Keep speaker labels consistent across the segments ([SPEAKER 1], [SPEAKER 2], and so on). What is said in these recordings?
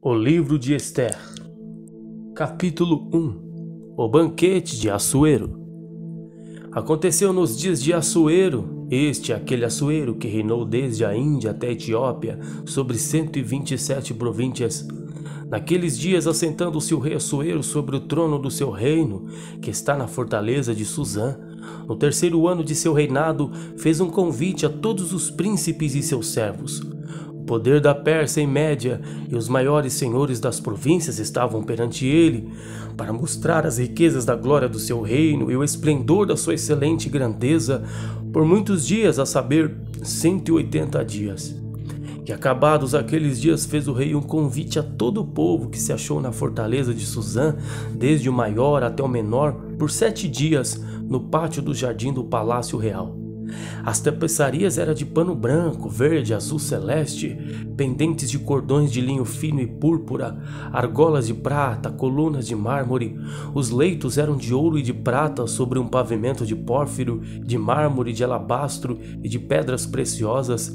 [SPEAKER 1] O livro de Esther, capítulo 1. O banquete de Assuero. Aconteceu nos dias de Assuero, aquele Assuero que reinou desde a Índia até a Etiópia, sobre 127 províncias. Naqueles dias, assentando-se o rei Assuero sobre o trono do seu reino, que está na fortaleza de Susã, no terceiro ano de seu reinado, fez um convite a todos os príncipes e seus servos. O poder da Pérsia e Média e os maiores senhores das províncias estavam perante ele, para mostrar as riquezas da glória do seu reino e o esplendor da sua excelente grandeza, por muitos dias, a saber, 180 dias. E acabados aqueles dias, fez o rei um convite a todo o povo que se achou na fortaleza de Susã, desde o maior até o menor, por 7 dias, no pátio do jardim do palácio real. As tapeçarias eram de pano branco, verde, azul celeste, pendentes de cordões de linho fino e púrpura, argolas de prata, colunas de mármore. Os leitos eram de ouro e de prata sobre um pavimento de pórfiro, de mármore, de alabastro e de pedras preciosas.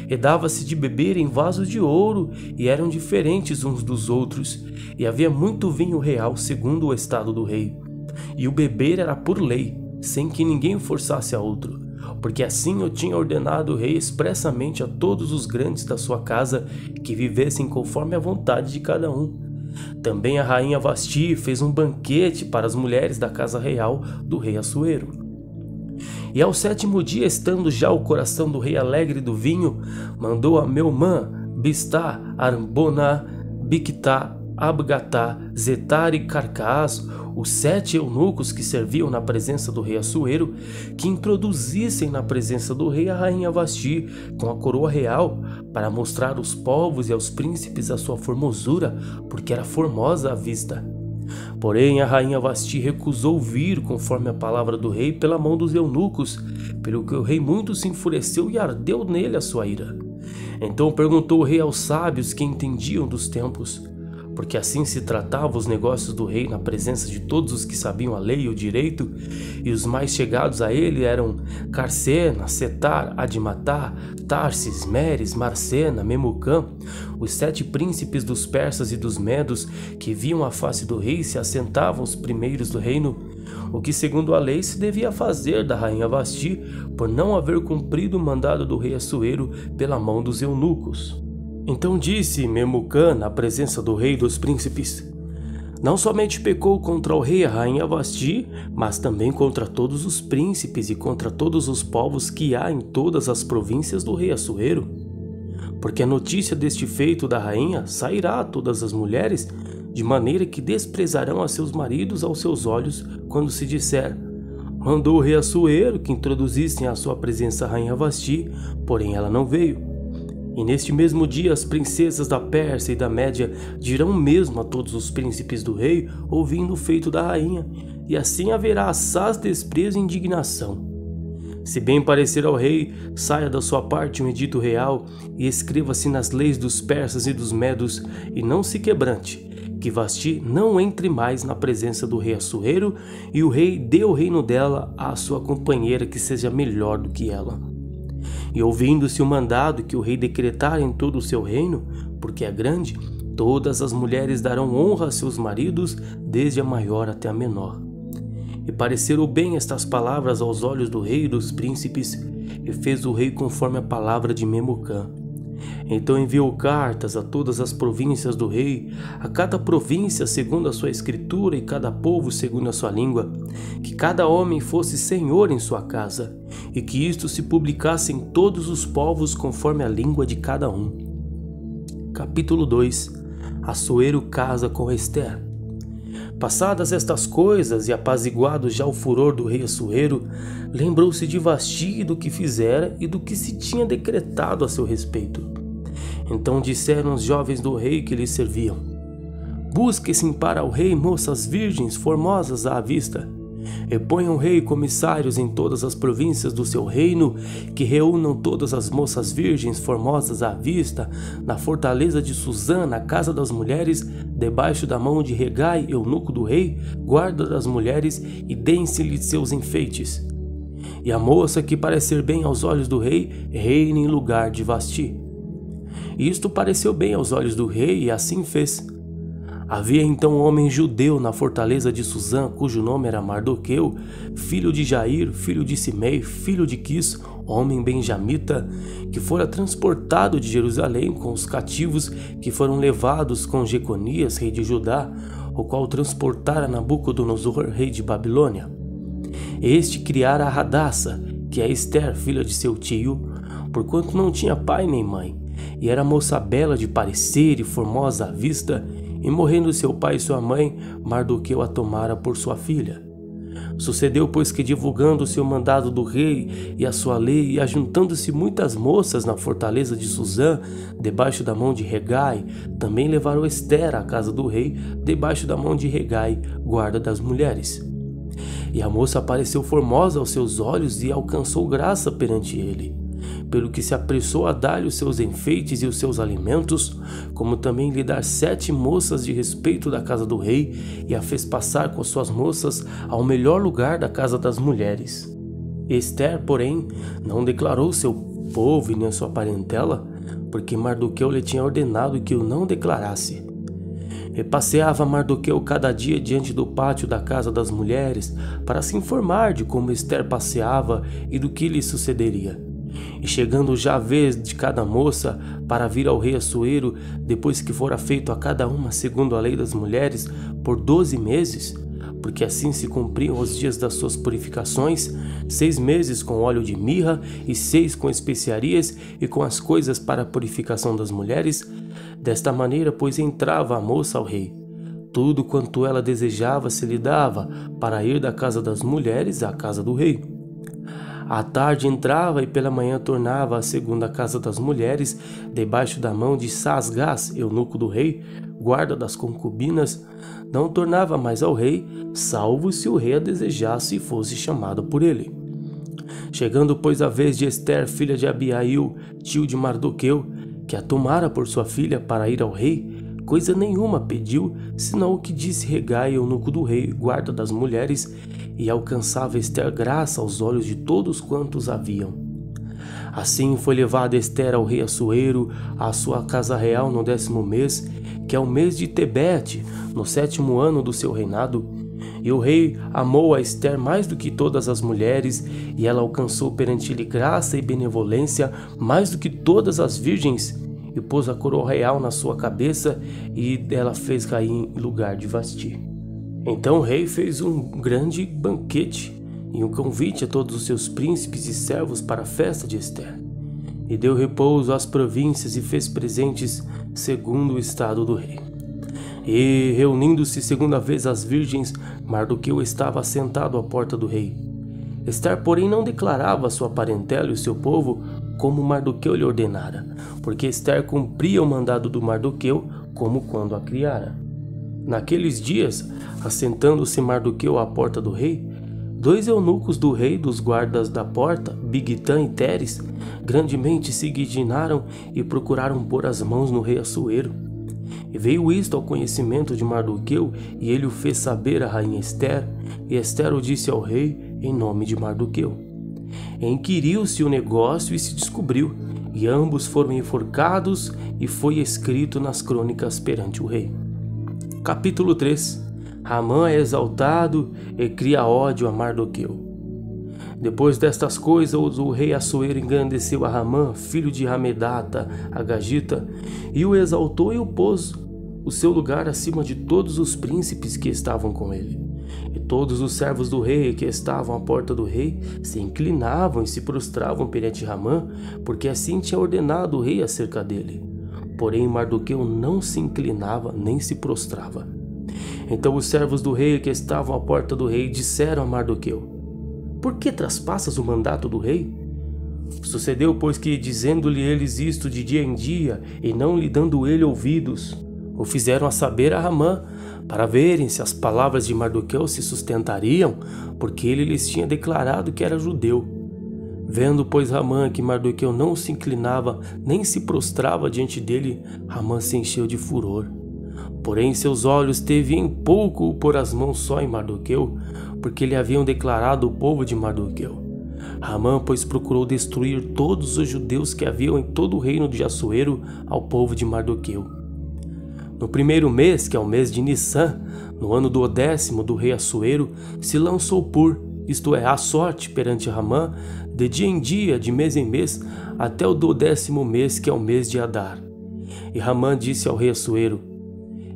[SPEAKER 1] E dava-se de beber em vasos de ouro, e eram diferentes uns dos outros, e havia muito vinho real segundo o estado do rei. E o beber era por lei, sem que ninguém forçasse a outro, porque assim eu tinha ordenado o rei expressamente a todos os grandes da sua casa que vivessem conforme a vontade de cada um. Também a rainha Vasti fez um banquete para as mulheres da casa real do rei Assuero. E ao 7º dia, estando já o coração do rei alegre do vinho, mandou a Meumã, Bistá, Arbona, Bictá, Abgatá, Zetar e Carcaás, os 7 eunucos que serviam na presença do rei Assuero, que introduzissem na presença do rei a rainha Vasti com a coroa real, para mostrar aos povos e aos príncipes a sua formosura, porque era formosa à vista. Porém, a rainha Vasti recusou vir conforme a palavra do rei pela mão dos eunucos, pelo que o rei muito se enfureceu e ardeu nele a sua ira. Então perguntou o rei aos sábios que entendiam dos tempos, porque assim se tratavam os negócios do rei na presença de todos os que sabiam a lei e o direito, e os mais chegados a ele eram Carsena, Setar, Admatá, Tarsis, Meres, Marcena, Memucã, os 7 príncipes dos persas e dos medos que viam a face do rei e se assentavam os primeiros do reino, o que segundo a lei se devia fazer da rainha Vasti, por não haver cumprido o mandado do rei Assuero pela mão dos eunucos. Então disse Memucã na presença do rei e dos príncipes: não somente pecou contra o rei e a rainha Vasti, mas também contra todos os príncipes e contra todos os povos que há em todas as províncias do rei Assuero. Porque a notícia deste feito da rainha sairá a todas as mulheres, de maneira que desprezarão a seus maridos aos seus olhos, quando se disser: mandou o rei Assuero que introduzissem à sua presença a rainha Vasti, porém ela não veio. E neste mesmo dia as princesas da Pérsia e da Média dirão mesmo a todos os príncipes do rei, ouvindo o feito da rainha, e assim haverá assaz desprezo e indignação. Se bem parecer ao rei, saia da sua parte um edito real, e escreva-se nas leis dos persas e dos medos, e não se quebrante, que Vasti não entre mais na presença do rei Assuero, e o rei dê o reino dela à sua companheira que seja melhor do que ela. E ouvindo-se o mandado que o rei decretara em todo o seu reino, porque é grande, todas as mulheres darão honra a seus maridos, desde a maior até a menor. E pareceram bem estas palavras aos olhos do rei e dos príncipes, e fez o rei conforme a palavra de Memucã. Então enviou cartas a todas as províncias do rei, a cada província segundo a sua escritura e cada povo segundo a sua língua, que cada homem fosse senhor em sua casa, e que isto se publicasse em todos os povos conforme a língua de cada um. Capítulo 2. Assuero casa com Esther. Passadas estas coisas e apaziguado já o furor do rei Assuero, lembrou-se de Vasti do que fizera e do que se tinha decretado a seu respeito. Então disseram os jovens do rei que lhe serviam: busque-se para o rei moças virgens formosas à vista, e ponham o rei comissários em todas as províncias do seu reino, que reúnam todas as moças virgens formosas à vista, na fortaleza de Susã, na casa das mulheres, debaixo da mão de Regai, eunuco do rei, guarda das mulheres, e deem-se-lhe seus enfeites. E a moça que parecer bem aos olhos do rei, reine em lugar de Vasti. E isto pareceu bem aos olhos do rei, e assim fez. Havia então um homem judeu na fortaleza de Susã, cujo nome era Mardoqueu, filho de Jair, filho de Simei, filho de Quis, homem benjamita, que fora transportado de Jerusalém com os cativos que foram levados com Jeconias, rei de Judá, o qual transportara Nabucodonosor, rei de Babilônia. Este criara a Hadassa, que é Ester, filha de seu tio, porquanto não tinha pai nem mãe, e era moça bela de parecer e formosa à vista, e morrendo seu pai e sua mãe, Mardoqueu a tomara por sua filha. Sucedeu, pois, que divulgando o seu mandado do rei e a sua lei, e ajuntando-se muitas moças na fortaleza de Susã, debaixo da mão de Regai, também levaram Ester à casa do rei, debaixo da mão de Regai, guarda das mulheres. E a moça apareceu formosa aos seus olhos e alcançou graça perante ele, pelo que se apressou a dar-lhe os seus enfeites e os seus alimentos, como também lhe dar 7 moças de respeito da casa do rei, e a fez passar com as suas moças ao melhor lugar da casa das mulheres. Ester, porém, não declarou seu povo e nem sua parentela, porque Mardoqueu lhe tinha ordenado que o não declarasse. E passeava Mardoqueu cada dia diante do pátio da casa das mulheres, para se informar de como Ester passeava e do que lhe sucederia. E chegando já a vez de cada moça para vir ao rei Assuero, depois que fora feito a cada uma segundo a lei das mulheres, por 12 meses, porque assim se cumpriam os dias das suas purificações, 6 meses com óleo de mirra, e 6 com especiarias e com as coisas para a purificação das mulheres. Desta maneira, pois, entrava a moça ao rei. Tudo quanto ela desejava se lhe dava, para ir da casa das mulheres à casa do rei. À tarde entrava e pela manhã tornava à segunda casa das mulheres, debaixo da mão de Saasgás, eunuco do rei, guarda das concubinas. Não tornava mais ao rei, salvo se o rei a desejasse e fosse chamado por ele. Chegando, pois, a vez de Ester, filha de Abiail, tio de Mardoqueu, que a tomara por sua filha para ir ao rei, coisa nenhuma pediu, senão o que disse Regai, eunuco do rei, guarda das mulheres, e alcançava Ester graça aos olhos de todos quantos haviam. Assim foi levada Ester ao rei Assuero, à sua casa real no 10º mês, que é o mês de Tebete, no 7º ano do seu reinado. E o rei amou a Ester mais do que todas as mulheres, e ela alcançou perante ele graça e benevolência mais do que todas as virgens, e pôs a coroa real na sua cabeça, e ela fez cair em lugar de Vasti. Então o rei fez um grande banquete e um convite a todos os seus príncipes e servos para a festa de Ester, e deu repouso às províncias e fez presentes segundo o estado do rei. E, reunindo-se segunda vez as virgens, Mardoqueu estava assentado à porta do rei. Ester, porém, não declarava a sua parentela e o seu povo como Mardoqueu lhe ordenara, porque Ester cumpria o mandado do Mardoqueu como quando a criara. Naqueles dias, assentando-se Mardoqueu à porta do rei, 2 eunucos do rei dos guardas da porta, Bigtã e Teres, grandemente se indignaram e procuraram pôr as mãos no rei Assuero. E veio isto ao conhecimento de Mardoqueu, e ele o fez saber à rainha Ester, e Ester o disse ao rei em nome de Mardoqueu. Inquiriu-se o negócio e se descobriu, e ambos foram enforcados, e foi escrito nas crônicas perante o rei. Capítulo 3. Hamã é exaltado e cria ódio a Mardoqueu. Depois destas coisas, o rei Assuero engrandeceu a Hamã, filho de Hamedata, Agagita, e o exaltou e o pôs o seu lugar acima de todos os príncipes que estavam com ele. E todos os servos do rei que estavam à porta do rei se inclinavam e se prostravam perante Hamã, porque assim tinha ordenado o rei acerca dele. Porém Mardoqueu não se inclinava nem se prostrava. Então os servos do rei que estavam à porta do rei disseram a Mardoqueu: Por que traspassas o mandato do rei? Sucedeu, pois, que, dizendo-lhe eles isto de dia em dia, e não lhe dando ele ouvidos, o fizeram a saber a Hamã, para verem se as palavras de Mardoqueu se sustentariam, porque ele lhes tinha declarado que era judeu. Vendo, pois, Hamã que Mardoqueu não se inclinava nem se prostrava diante dele, Hamã se encheu de furor. Porém seus olhos teve em pouco pôr as mãos só em Mardoqueu, porque lhe haviam declarado o povo de Mardoqueu. Ramã, pois, procurou destruir todos os judeus que haviam em todo o reino de Assuero ao povo de Mardoqueu. No primeiro mês, que é o mês de Nissan, no ano do 10º do rei Assuero, se lançou Pur, isto é, a sorte perante Ramã, de dia em dia, de mês em mês, até o 12º mês, que é o mês de Adar. E Ramã disse ao rei Assuero: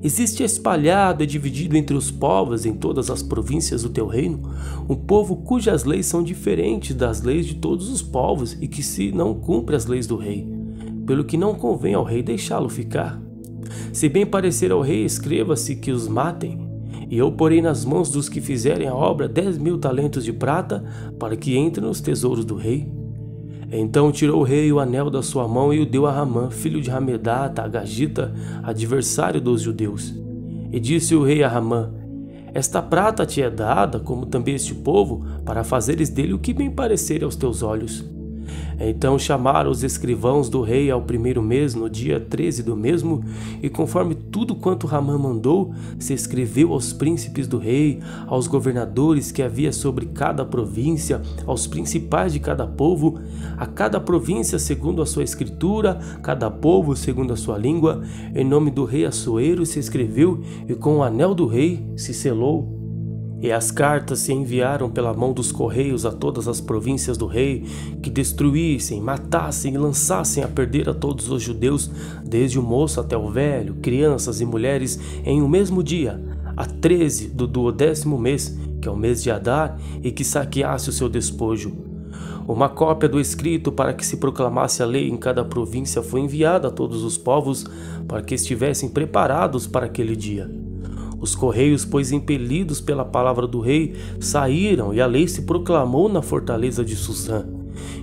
[SPEAKER 1] existe espalhado e dividido entre os povos em todas as províncias do teu reino um povo cujas leis são diferentes das leis de todos os povos e que se não cumpre as leis do rei, pelo que não convém ao rei deixá-lo ficar. Se bem parecer ao rei, escreva-se que os matem, e eu porei nas mãos dos que fizerem a obra 10.000 talentos de prata, para que entrem nos tesouros do rei. Então tirou o rei o anel da sua mão e o deu a Ramã, filho de Hamedata, agagita, adversário dos judeus. E disse o rei a Ramã: esta prata te é dada, como também este povo, para fazeres dele o que bem parecer aos teus olhos. Então chamaram os escrivãos do rei ao primeiro mês, no dia 13 do mesmo, e conforme tudo quanto Ramã mandou, se escreveu aos príncipes do rei, aos governadores que havia sobre cada província, aos principais de cada povo, a cada província segundo a sua escritura, cada povo segundo a sua língua, em nome do rei Assuero se escreveu, e com o anel do rei se selou. E as cartas se enviaram pela mão dos correios a todas as províncias do rei, que destruíssem, matassem e lançassem a perder a todos os judeus, desde o moço até o velho, crianças e mulheres, em um mesmo dia, a 13 do 12º mês, que é o mês de Adar, e que saqueasse o seu despojo. Uma cópia do escrito para que se proclamasse a lei em cada província foi enviada a todos os povos, para que estivessem preparados para aquele dia. Os correios, pois impelidos pela palavra do rei, saíram e a lei se proclamou na fortaleza de Susã.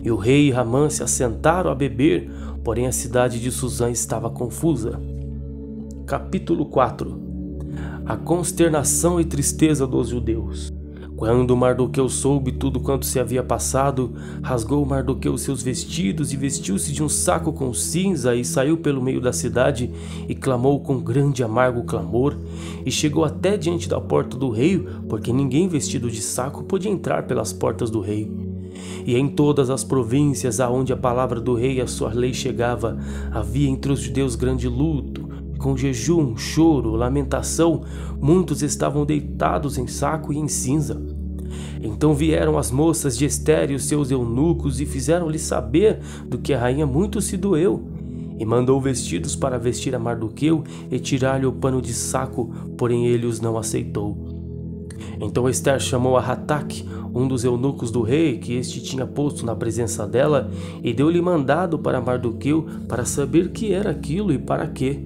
[SPEAKER 1] E o rei e Ramã se assentaram a beber, porém a cidade de Susã estava confusa. Capítulo 4. A consternação e tristeza dos judeus. Quando Mardoqueu soube tudo quanto se havia passado, rasgou Mardoqueu seus vestidos e vestiu-se de um saco com cinza e saiu pelo meio da cidade e clamou com grande e amargo clamor e chegou até diante da porta do rei, porque ninguém vestido de saco podia entrar pelas portas do rei. E em todas as províncias aonde a palavra do rei e a sua lei chegava, havia entre os judeus grande luto, com jejum, choro, lamentação, muitos estavam deitados em saco e em cinza. Então vieram as moças de Ester e os seus eunucos e fizeram-lhe saber do que a rainha muito se doeu. E mandou vestidos para vestir a Mardoqueu e tirar-lhe o pano de saco, porém ele os não aceitou. Então Ester chamou a Hataque, um dos eunucos do rei, que este tinha posto na presença dela, e deu-lhe mandado para Mardoqueu para saber que era aquilo e para quê.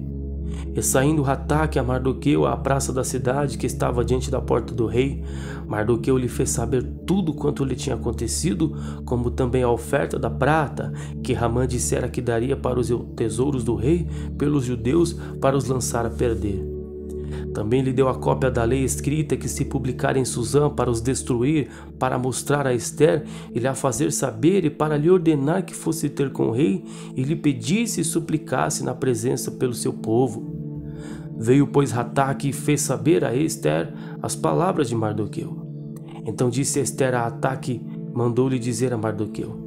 [SPEAKER 1] E saindo Hataque a Mardoqueu à praça da cidade que estava diante da porta do rei, Mardoqueu lhe fez saber tudo quanto lhe tinha acontecido, como também a oferta da prata que Ramã dissera que daria para os tesouros do rei pelos judeus para os lançar a perder. Também lhe deu a cópia da lei escrita que se publicara em Susã para os destruir, para mostrar a Ester e lhe a fazer saber e para lhe ordenar que fosse ter com o rei e lhe pedisse e suplicasse na presença pelo seu povo. Veio, pois, Hataque e fez saber a Ester as palavras de Mardoqueu. Então disse Ester a Hataque, mandou-lhe dizer a Mardoqueu: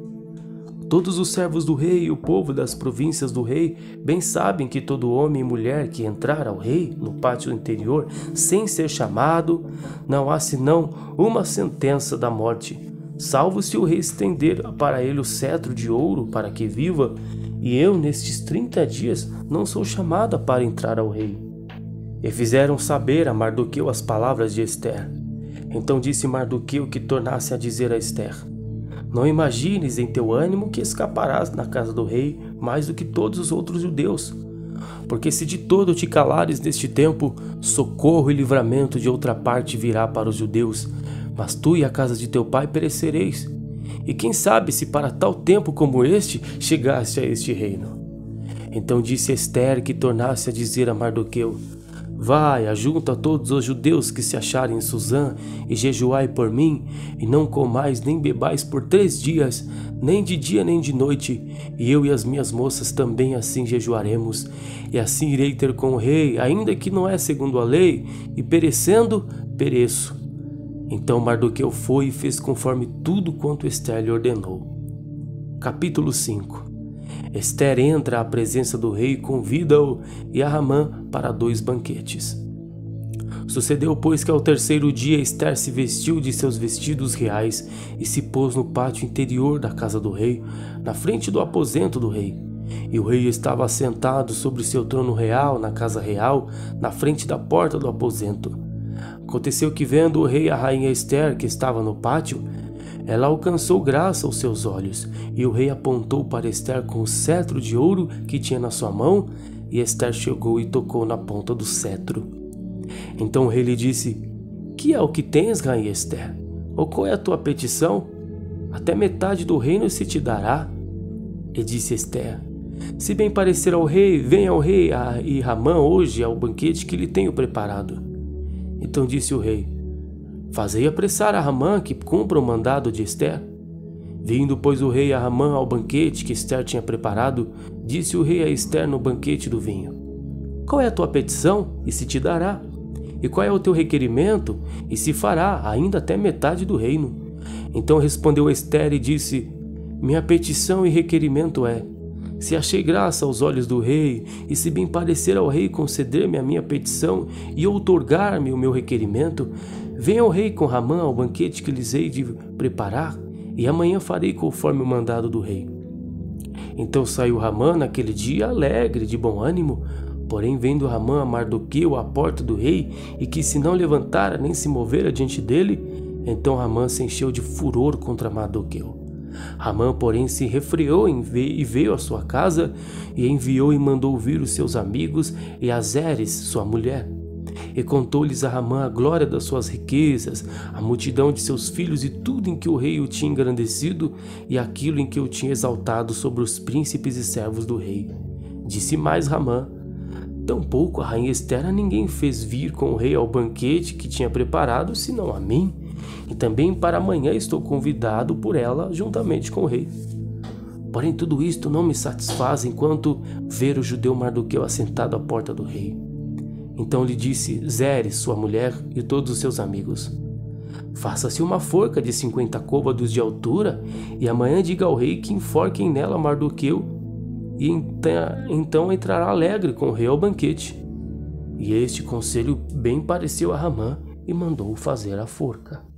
[SPEAKER 1] todos os servos do rei e o povo das províncias do rei bem sabem que todo homem e mulher que entrar ao rei no pátio interior sem ser chamado, não há senão uma sentença da morte, salvo se o rei estender para ele o cetro de ouro para que viva, e eu nestes 30 dias não sou chamada para entrar ao rei. E fizeram saber a Mardoqueu as palavras de Ester. Então disse Mardoqueu que tornasse a dizer a Ester: não imagines em teu ânimo que escaparás na casa do rei mais do que todos os outros judeus. Porque se de todo te calares neste tempo, socorro e livramento de outra parte virá para os judeus, mas tu e a casa de teu pai perecereis. E quem sabe se para tal tempo como este chegaste a este reino. Então disse Ester que tornasse a dizer a Mardoqueu: vai, ajunta todos os judeus que se acharem em Susã, e jejuai por mim, e não comais nem bebais por 3 dias, nem de dia nem de noite, e eu e as minhas moças também assim jejuaremos, e assim irei ter com o rei, ainda que não é segundo a lei, e perecendo, pereço. Então Mardoqueu foi e fez conforme tudo quanto Ester lhe ordenou. Capítulo 5. Ester entra à presença do rei e convida-o e a Hamã para 2 banquetes. Sucedeu, pois, que ao 3º dia Ester se vestiu de seus vestidos reais e se pôs no pátio interior da casa do rei, na frente do aposento do rei. E o rei estava assentado sobre seu trono real na casa real, na frente da porta do aposento. Aconteceu que, vendo o rei a rainha Ester, que estava no pátio, ela alcançou graça aos seus olhos, e o rei apontou para Ester com o cetro de ouro que tinha na sua mão, e Ester chegou e tocou na ponta do cetro. Então o rei lhe disse: Que é o que tens, rainha Ester? Ou qual é a tua petição? Até metade do reino se te dará. E disse Ester: Se bem parecer ao rei, venha ao rei e Hamã hoje ao banquete que lhe tenho preparado. Então disse o rei: Fazei apressar a Hamã que cumpra o mandado de Ester. Vindo, pois, o rei a Hamã ao banquete que Ester tinha preparado, disse o rei a Ester no banquete do vinho: Qual é a tua petição, e se te dará? E qual é o teu requerimento, e se fará, ainda até metade do reino? Então respondeu Ester e disse: Minha petição e requerimento é: se achei graça aos olhos do rei, e se bem parecer ao rei conceder-me a minha petição e outorgar-me o meu requerimento, venha o rei com Hamã ao banquete que lhes hei de preparar, e amanhã farei conforme o mandado do rei. Então saiu Hamã naquele dia alegre, de bom ânimo. Porém, vendo Hamã a Mardoqueu à porta do rei, e que se não levantara nem se movera diante dele, então Hamã se encheu de furor contra Mardoqueu. Hamã, porém, se refreou e veio à sua casa, e enviou e mandou vir os seus amigos e a Zeres, sua mulher. E contou-lhes a Hamã a glória das suas riquezas, a multidão de seus filhos e tudo em que o rei o tinha engrandecido, e aquilo em que o tinha exaltado sobre os príncipes e servos do rei. Disse mais Hamã: Tampouco a rainha Ester a ninguém fez vir com o rei ao banquete que tinha preparado, senão a mim, e também para amanhã estou convidado por ela juntamente com o rei. Porém tudo isto não me satisfaz enquanto ver o judeu Mardoqueu assentado à porta do rei. Então lhe disse Zeres, sua mulher, e todos os seus amigos: Faça-se uma forca de 50 côvados de altura, e amanhã diga ao rei que enforquem nela Mardoqueu, e então entrará alegre com o rei ao banquete. E este conselho bem pareceu a Hamã, e mandou fazer a forca.